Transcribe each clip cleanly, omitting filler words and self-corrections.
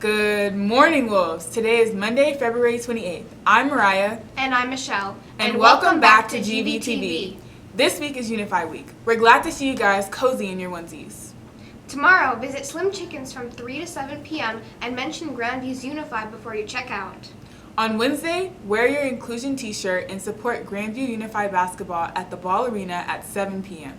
Good morning, Wolves. Today is Monday, February 28th. I'm Mariah. And I'm Michelle. And welcome back to GVTV. This week is Unify Week. We're glad to see you guys cozy in your onesies. Tomorrow, visit Slim Chickens from 3 to 7 p.m. and mention Grandview's Unify before you check out. On Wednesday, wear your inclusion t-shirt and support Grandview Unified Basketball at the Ball Arena at 7 p.m.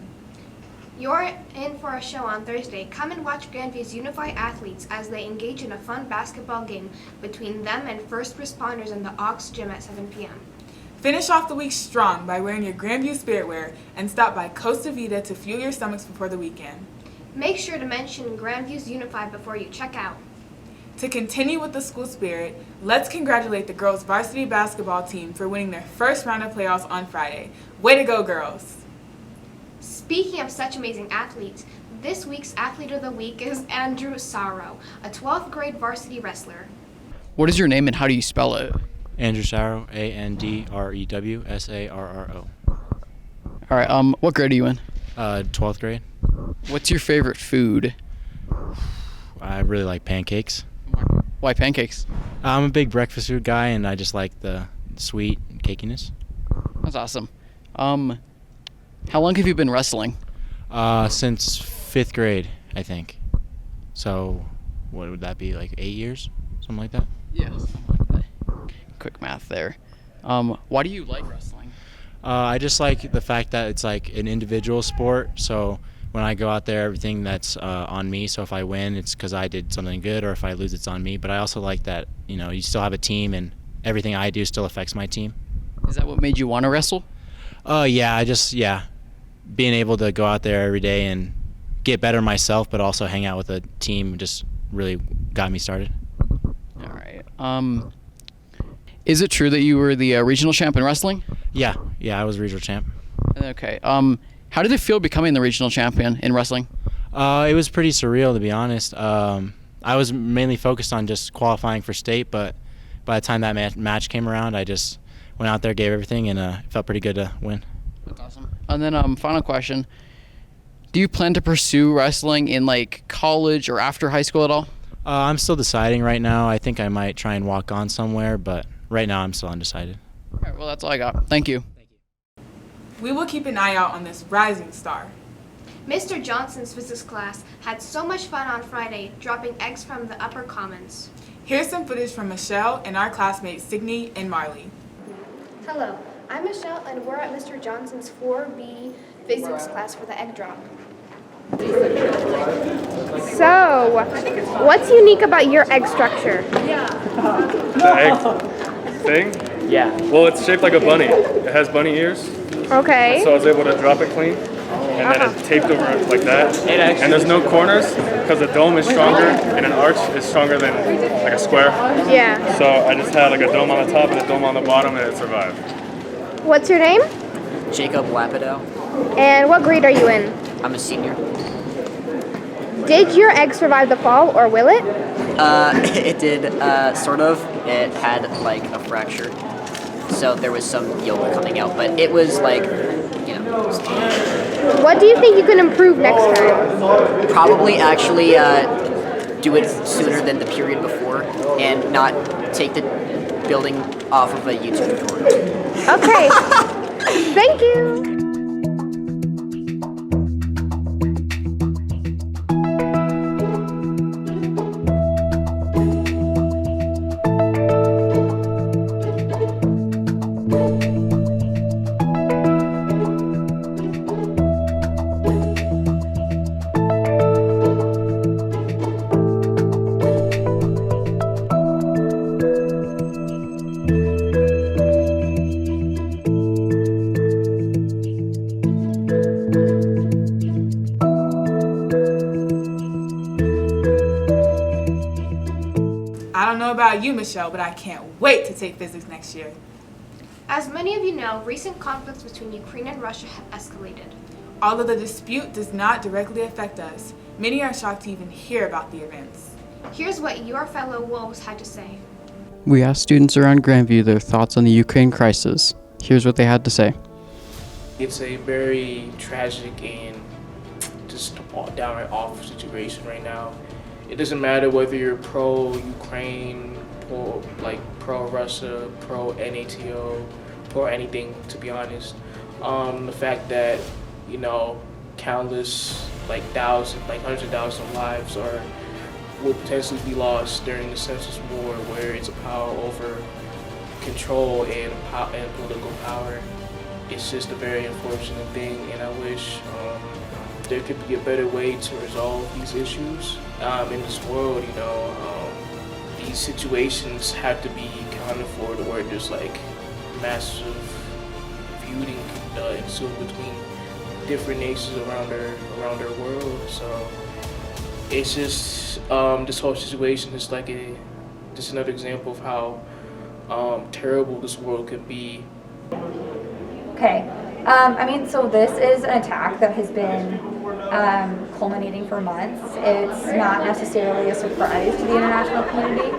You're in for a show on Thursday. Come and watch Grandview's Unify athletes as they engage in a fun basketball game between them and first responders in the Aux Gym at 7 p.m. Finish off the week strong by wearing your Grandview spirit wear and stop by Costa Vida to fuel your stomachs before the weekend. Make sure to mention Grandview's Unify before you check out. To continue with the school spirit, let's congratulate the girls' varsity basketball team for winning their first round of playoffs on Friday. Way to go, girls! Speaking of such amazing athletes, this week's Athlete of the Week is Andrew Sarro, a 12th grade varsity wrestler. What is your name and how do you spell it? Andrew Sarro, AndrewSarro. All right, what grade are you in? 12th grade. What's your favorite food? I really like pancakes. Why pancakes? I'm a big breakfast food guy, and I just like the sweet cakiness. That's awesome. How long have you been wrestling? Since 5th grade, I think. So, what would that be, like 8 years? Something like that? Yeah. Quick math there. Why do you like wrestling? I just like the fact that it's like an individual sport. So when I go out there, everything that's on me. So if I win, it's because I did something good, or if I lose, it's on me. But I also like that, you still have a team, and everything I do still affects my team. Is that what made you want to wrestle? Yeah. Being able to go out there every day and get better myself, but also hang out with a team just really got me started. All right. Is it true that you were the regional champ in wrestling? Yeah, I was regional champ. Okay. How did it feel becoming the regional champion in wrestling? It was pretty surreal, to be honest. I was mainly focused on just qualifying for state, but by the time that match came around, I just went out there, gave everything, and it felt pretty good to win. That's awesome. And then final question. Do you plan to pursue wrestling in like college or after high school at all? I'm still deciding right now. I think I might try and walk on somewhere, but right now I'm still undecided. All right, well, that's all I got. Thank you. We will keep an eye out on this rising star. Mr. Johnson's physics class had so much fun on Friday, dropping eggs from the upper commons. Here's some footage from Michelle and our classmates Signe and Marley. Hello, I'm Michelle, and we're at Mr. Johnson's 4B physics class for the egg drop. So, what's unique about your egg structure? The egg thing? Yeah. Well, it's shaped like a bunny. It has bunny ears, Okay. so I was able to drop it clean. And then it's taped over like that. And there's no corners because the dome is stronger and an arch is stronger than like a square. Yeah. So I just had like a dome on the top and a dome on the bottom, and it survived. What's your name? Jacob Lapido. And what grade are you in? I'm a senior. Did your egg survive the fall, or will it? It did, sort of. It had like a fracture, so there was some yolk coming out, but it was like, What do you think you can improve next time? probably actually do it sooner than the period before, and not take the building off of a YouTube tutorial. Okay. Thank you. I don't know about you, Michelle, but I can't wait to take physics next year. As many of you know, recent conflicts between Ukraine and Russia have escalated. Although the dispute does not directly affect us, many are shocked to even hear about the events. Here's what your fellow wolves had to say. We asked students around Grandview their thoughts on the Ukraine crisis. Here's what they had to say. It's a very tragic and just downright awful situation right now. it doesn't matter whether you're pro-Ukraine, pro-Russia, pro-NATO, pro anything, to be honest. The fact that, countless, thousands, hundreds of thousands of lives will potentially be lost during the senseless war, where it's a power over control and political power. It's just a very unfortunate thing, and I wish there could be a better way to resolve these issues in this world. These situations have to be accounted for, to where there's massive feuding ensuing between different nations around our world. So it's just this whole situation is just another example of how terrible this world could be. Okay. So this is an attack that has been culminating for months. It's not necessarily a surprise to the international community.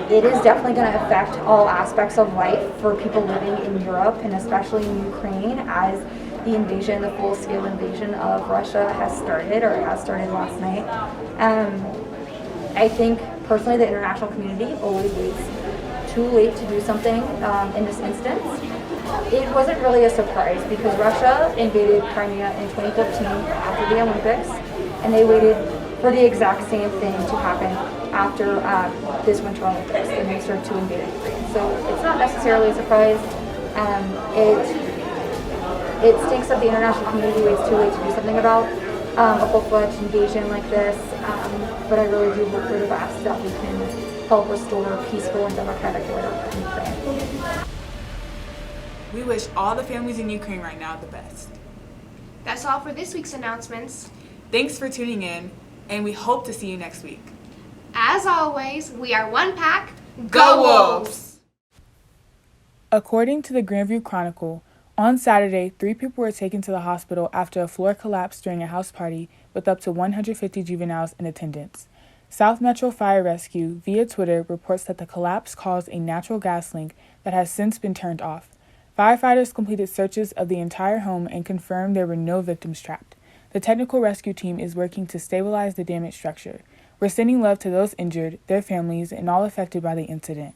It is definitely going to affect all aspects of life for people living in Europe, and especially in Ukraine, as the full-scale invasion of Russia has started last night. I think personally the international community always waits too late to do something in this instance. It wasn't really a surprise because Russia invaded Crimea in 2015 after the Olympics, and they waited for the exact same thing to happen after this Winter Olympics, and they started to invade Ukraine. So it's not necessarily a surprise. It stinks that the international community waits too late to do something about a full-fledged invasion like this, but I really do hope for the best that we can help restore a peaceful and democratic order in Ukraine. We wish all the families in Ukraine right now the best. That's all for this week's announcements. Thanks for tuning in, and we hope to see you next week. As always, we are one pack. Go Wolves! According to the Grandview Chronicle, on Saturday, 3 people were taken to the hospital after a floor collapsed during a house party with up to 150 juveniles in attendance. South Metro Fire Rescue, via Twitter, reports that the collapse caused a natural gas link that has since been turned off. Firefighters completed searches of the entire home and confirmed there were no victims trapped. The technical rescue team is working to stabilize the damaged structure. We're sending love to those injured, their families, and all affected by the incident.